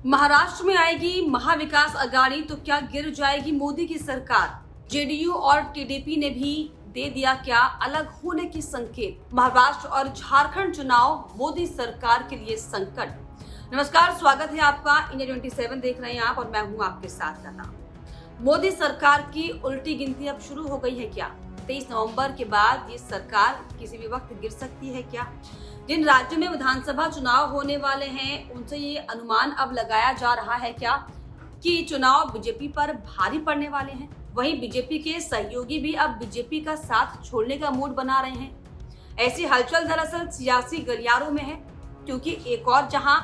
महाराष्ट्र में आएगी महाविकास अघाड़ी तो क्या गिर जाएगी मोदी की सरकार। जेडीयू और टीडीपी ने भी दे दिया क्या अलग होने की संकेत। महाराष्ट्र और झारखंड चुनाव मोदी सरकार के लिए संकट। नमस्कार, स्वागत है आपका। इंडिया 27 देख रहे हैं आप और मैं हूं आपके साथ लता। मोदी सरकार की उल्टी गिनती अब शुरू हो गई है क्या? 23 नवंबर के बाद ये सरकार किसी भी वक्त गिर सकती है क्या? जिन राज्यों में विधानसभा चुनाव होने वाले हैं उनसे ये अनुमान अब लगाया जा रहा है क्या कि चुनाव बीजेपी पर भारी पड़ने वाले हैं। वहीं बीजेपी के सहयोगी भी अब बीजेपी का साथ छोड़ने का मूड बना रहे हैं। ऐसी हलचल दरअसल सियासी गलियारों में है, क्योंकि एक और जहां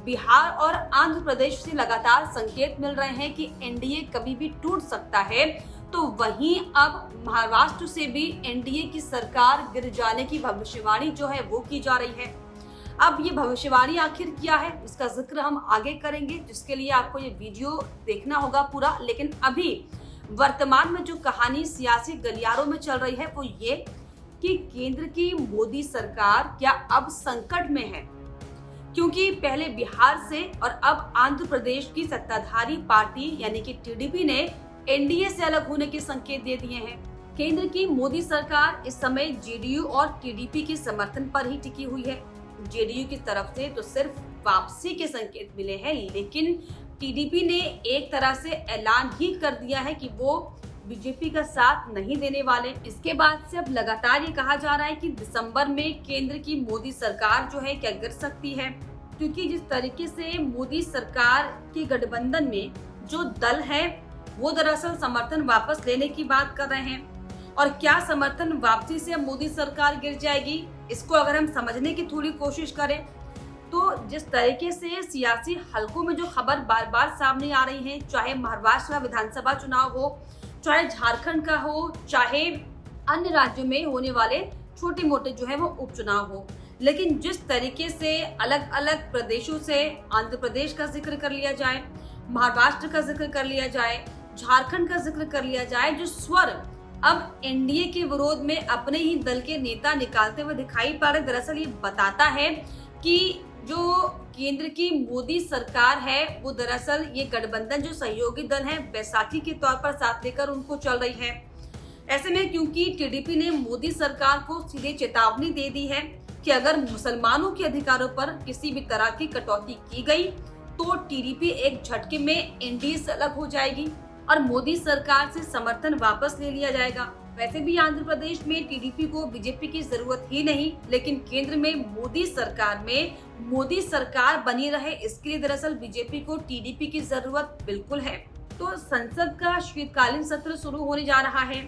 बिहार और आंध्र प्रदेश से लगातार संकेत मिल रहे हैं कि एनडीए कभी भी टूट सकता है, तो वहीं अब महाराष्ट्र से भी एनडीए की सरकार गिर जाने की भविष्यवाणी जो है वो की जा रही है। अब ये भविष्यवाणी आखिर क्या है, इसका जिक्र हम आगे करेंगे, जिसके लिए आपको ये वीडियो देखना होगा पूरा। लेकिन अभी वर्तमान में जो कहानी सियासी गलियारों में चल रही है वो ये कि केंद्र की मोदी सरकार क्या अब संकट में है, क्योंकि पहले बिहार से और अब आंध्र प्रदेश की सत्ताधारी पार्टी यानी कि टीडीपी ने एनडीए से अलग होने के संकेत दे दिए हैं। केंद्र की मोदी सरकार इस समय जेडीयू और टीडीपी के समर्थन पर ही टिकी हुई है। जेडीयू की तरफ से तो सिर्फ वापसी के संकेत मिले हैं, लेकिन टीडीपी ने एक तरह से ऐलान ही कर दिया है कि वो बीजेपी का साथ नहीं देने वाले। इसके बाद से अब लगातार ये कहा जा रहा है कि दिसंबर में केंद्र की मोदी सरकार जो है क्या गिर सकती है, क्योंकि जिस तरीके से मोदी सरकार के गठबंधन में जो दल है वो दरअसल समर्थन वापस लेने की बात कर रहे हैं। और क्या समर्थन वापसी से मोदी सरकार गिर जाएगी, इसको अगर हम समझने की थोड़ी कोशिश करें तो जिस तरीके से सियासी हलकों में जो खबर बार बार सामने आ रही है, चाहे महाराष्ट्र का विधानसभा चुनाव हो, चाहे झारखंड का हो, चाहे अन्य राज्यों में होने वाले छोटे मोटे जो है वो उपचुनाव हो, लेकिन जिस तरीके से अलग अलग प्रदेशों से आंध्र प्रदेश का जिक्र कर लिया जाए, महाराष्ट्र का जिक्र कर लिया जाए, झारखंड का जिक्र कर लिया जाए, जो स्वर अब एनडीए के विरोध में अपने ही दल के नेता निकालते हुए दिखाई पड़ रहे, दरअसल ये बताता है कि जो केंद्र की मोदी सरकार है वो दरअसल ये गठबंधन जो सहयोगी दल है बैसाखी के तौर पर साथ लेकर उनको चल रही है। ऐसे में क्योंकि टीडीपी ने मोदी सरकार को सीधे चेतावनी दे दी है कि अगर मुसलमानों के अधिकारों पर किसी भी तरह की कटौती की गई तो टीडीपी एक झटके में एनडीए से अलग हो जाएगी और मोदी सरकार से समर्थन वापस ले लिया जाएगा। वैसे भी आंध्र प्रदेश में टीडीपी को बीजेपी की जरूरत ही नहीं, लेकिन केंद्र में मोदी सरकार बनी रहे, इसके लिए दरअसल बीजेपी को टीडीपी की जरूरत बिल्कुल है। तो संसद का शीतकालीन सत्र शुरू होने जा रहा है।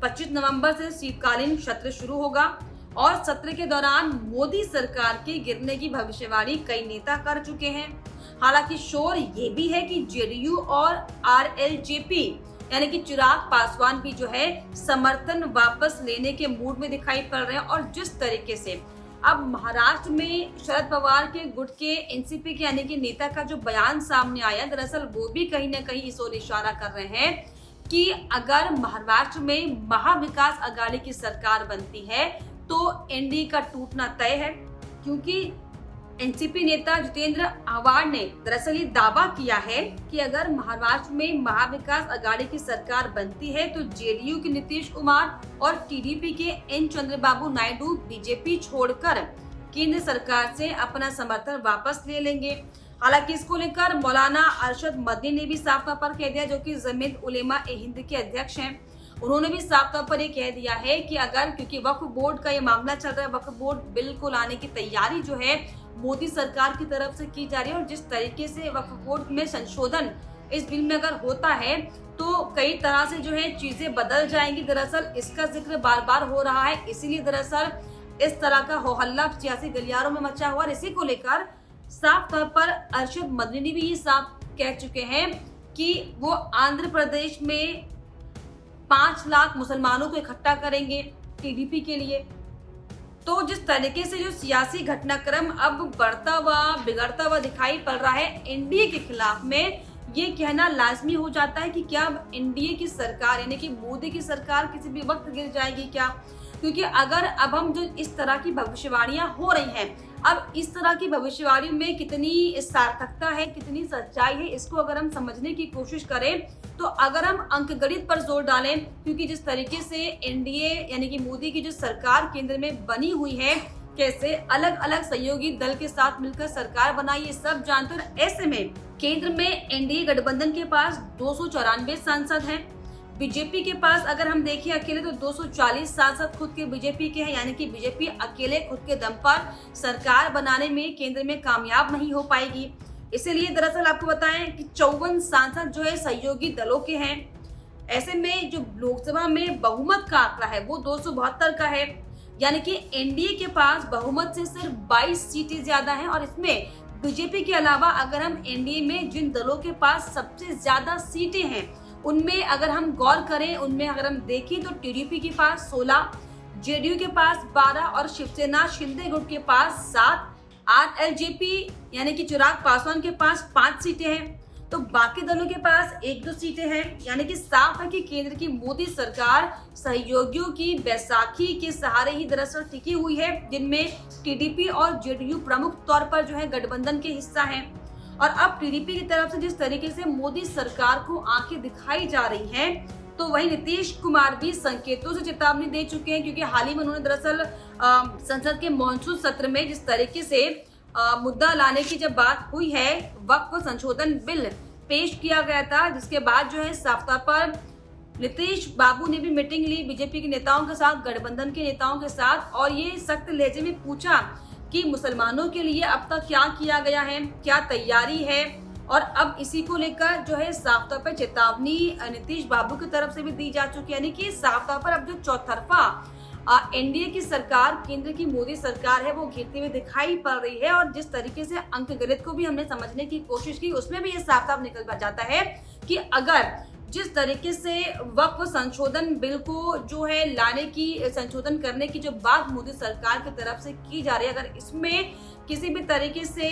25 नवंबर से शीतकालीन सत्र शुरू होगा और सत्र के दौरान मोदी सरकार के गिरने की भविष्यवाणी कई नेता कर चुके हैं। हालांकि शोर ये भी है कि जेडीयू और आरएलजेपी यानी कि चिराग पासवान भी जो है समर्थन वापस लेने के मूड में दिखाई पड़ रहे हैं। और जिस तरीके से अब महाराष्ट्र में शरद पवार के गुट के एनसीपी के यानी कि नेता का जो बयान सामने आया, दरअसल वो भी कहीं ना कहीं इस ओर इशारा कर रहे हैं कि अगर महाराष्ट्र में महाविकास अघाड़ी की सरकार बनती है तो एनडीए का टूटना तय है। क्योंकि एनसीपी नेता जितेंद्र आव्हाड ने दरअसल ये दावा किया है कि अगर महाराष्ट्र में महाविकास अघाड़ी की सरकार बनती है तो जेडीयू के नीतीश कुमार और टीडीपी के एन चंद्रबाबू नायडू बीजेपी छोड़कर केंद्र सरकार से अपना समर्थन वापस ले लेंगे। हालांकि इसको लेकर मौलाना अरशद मदनी ने भी साफ तौर पर कह दिया, जो कि जमीयत उलेमा ए हिंद के अध्यक्ष हैं, उन्होंने भी साफ तौर पर ये कह दिया है कि अगर, क्योंकि वक्फ बोर्ड का ये मामला चल रहा है, वक्फ बोर्ड बिल को लाने की तैयारी जो है मोदी सरकार की तरफ से की जा रही है, और जिस तरीके से वक्फ बोर्ड में संशोधन इस बिल में अगर होता है तो कई तरह से जो है चीजें बदल जाएंगी। दरअसल इसका जिक्र बार बार हो रहा है, इसीलिए दरअसल इस तरह का हो हल्ला सियासी गलियारों में मचा हुआ। इसी को लेकर साफ तौर पर अरशद मदनी भी ये साफ कह चुके हैं कि वो आंध्र प्रदेश में 5 लाख मुसलमानों को इकट्ठा करेंगे टीडीपी के लिए। तो जिस तरीके से जो सियासी घटनाक्रम अब बढ़ता हुआ बिगड़ता हुआ दिखाई पड़ रहा है एनडीए के खिलाफ में, ये कहना लाजमी हो जाता है कि क्या एनडीए की सरकार यानी कि मोदी की सरकार किसी भी वक्त गिर जाएगी क्या? क्योंकि अगर अब हम जो इस तरह की भविष्यवाणियां हो रही हैं, अब इस तरह की भविष्यवाणी में कितनी सार्थकता है, कितनी सच्चाई है, इसको अगर हम समझने की कोशिश करें तो अगर हम अंकगणित पर जोर डालें, क्योंकि जिस तरीके से एनडीए यानी कि मोदी की जो सरकार केंद्र में बनी हुई है, कैसे अलग अलग सहयोगी दल के साथ मिलकर सरकार बनाई, ये सब जानते हैं। ऐसे में केंद्र में एनडीए गठबंधन के पास 294 सांसद हैं। बीजेपी के पास अगर हम देखें अकेले तो 240 सांसद खुद के बीजेपी के हैं, यानी कि बीजेपी अकेले खुद के दम पर सरकार बनाने में केंद्र में कामयाब नहीं हो पाएगी। इसीलिए दरअसल आपको बताएं कि 54 सांसद जो है सहयोगी दलों के हैं। ऐसे में जो लोकसभा में बहुमत का आंकड़ा है वो 272 का है, यानी कि एनडीए के पास बहुमत से सिर्फ 22 सीटें ज्यादा हैं। और इसमें बीजेपी के अलावा अगर हम एनडीए में जिन दलों के पास सबसे ज्यादा सीटें हैं उनमें अगर हम गौर करें, उनमें अगर हम देखें तो टीडीपी के पास 16, जेडीयू के पास 12 और शिवसेना शिंदे गुट के पास 7, आरएलजेपी यानी कि चिराग पासवान के पास 5 सीटें हैं, तो बाकी दलों के पास 1-2 सीटें हैं। यानी कि साफ है कि केंद्र की मोदी सरकार सहयोगियों की बैसाखी के सहारे ही दरअसल टिकी हुई है, जिनमें टीडीपी और जेडीयू प्रमुख तौर पर जो है गठबंधन के हिस्सा हैं। और अब टीडीपी की तरफ से जिस तरीके से मोदी सरकार को आंखें दिखाई जा रही हैं, तो वही नीतीश कुमार भी संकेतों से चेतावनी दे चुके हैं, क्योंकि हाल ही में उन्होंने दरअसल संसद के मॉनसून सत्र में जिस तरीके से मुद्दा लाने की जब बात हुई है, वक्फ संशोधन बिल पेश किया गया था, जिसके बाद जो है साफ तौर पर नीतीश बाबू ने भी मीटिंग ली बीजेपी के नेताओं के साथ, गठबंधन के नेताओं के साथ, और ये सख्त लहजे में पूछा कि मुसलमानों के लिए अब तक क्या किया गया है, क्या तैयारी है। और अब इसी को लेकर जो है साफ तौर पर चेतावनी नीतीश बाबू की तरफ से भी दी जा चुकी है, यानी कि साफ तौर पर अब जो चौतरफा एनडीए की सरकार, केंद्र की मोदी सरकार है, वो घिरती हुई दिखाई पड़ रही है। और जिस तरीके से अंकगणित को भी हमने समझने की कोशिश की, उसमें भी ये साफ साफ निकल जाता है कि अगर जिस तरीके से वक्फ संशोधन बिल को जो है लाने की, संशोधन करने की जो बात मोदी सरकार की तरफ से की जा रही है, अगर इसमें किसी भी तरीके से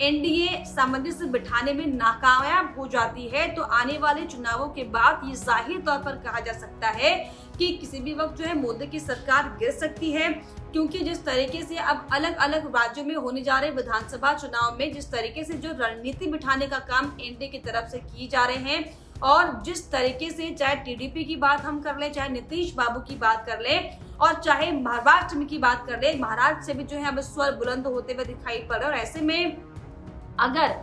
एनडीए सामंजस्य बिठाने में नाकामयाब हो जाती है, तो आने वाले चुनावों के बाद ये जाहिर तौर पर कहा जा सकता है कि किसी भी वक्त जो है मोदी की सरकार गिर सकती है। क्योंकि जिस तरीके से अब अलग अलग राज्यों में होने जा रहे विधानसभा चुनाव में जिस तरीके से जो रणनीति बिठाने का काम एनडीए की तरफ से किए जा रहे हैं, और जिस तरीके से चाहे टीडीपी की बात हम कर ले, चाहे नीतीश बाबू की बात कर ले, और चाहे महाराष्ट्र में की बात कर ले, महाराष्ट्र से भी जो है अब स्वर बुलंद होते हुए दिखाई पड़ रहे। और ऐसे में अगर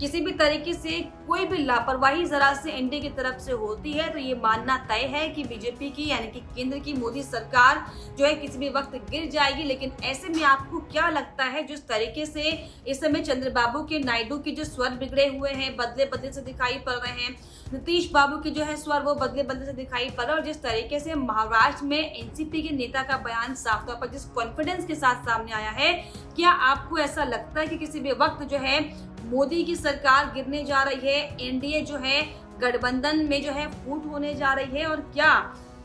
किसी भी तरीके से कोई भी लापरवाही जरा से एनडीए की तरफ से होती है, तो ये मानना तय है कि बीजेपी की यानी कि केंद्र की मोदी सरकार जो है किसी भी वक्त गिर जाएगी। लेकिन ऐसे में आपको क्या लगता है, जिस तरीके से इस समय चंद्रबाबू के नायडू के जो स्वर बिगड़े हुए हैं, बदले बदले से दिखाई पड़ रहे हैं, नीतीश बाबू के जो है स्वर वो बदले बदले से दिखाई पड़ रहा है, और जिस तरीके से महाराष्ट्र में एनसीपी के नेता का बयान साफ तौर पर जिस कॉन्फिडेंस के साथ सामने आया है, क्या आपको ऐसा लगता है कि किसी भी वक्त जो है मोदी की सरकार गिरने जा रही है, एनडीए जो है गठबंधन में जो है फूट होने जा रही है, और क्या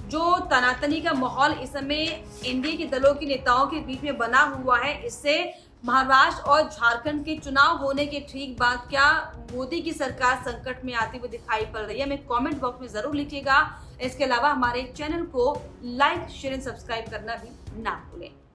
जो तनातनी का माहौल इस समय एनडीए के दलों के नेताओं के बीच में बना हुआ है, इससे महाराष्ट्र और झारखंड के चुनाव होने के ठीक बाद क्या मोदी की सरकार संकट में आती हुई दिखाई पड़ रही है? हमें कमेंट बॉक्स में जरूर लिखिएगा। इसके अलावा हमारे चैनल को लाइक, शेयर एंड सब्सक्राइब करना भी ना भूलें।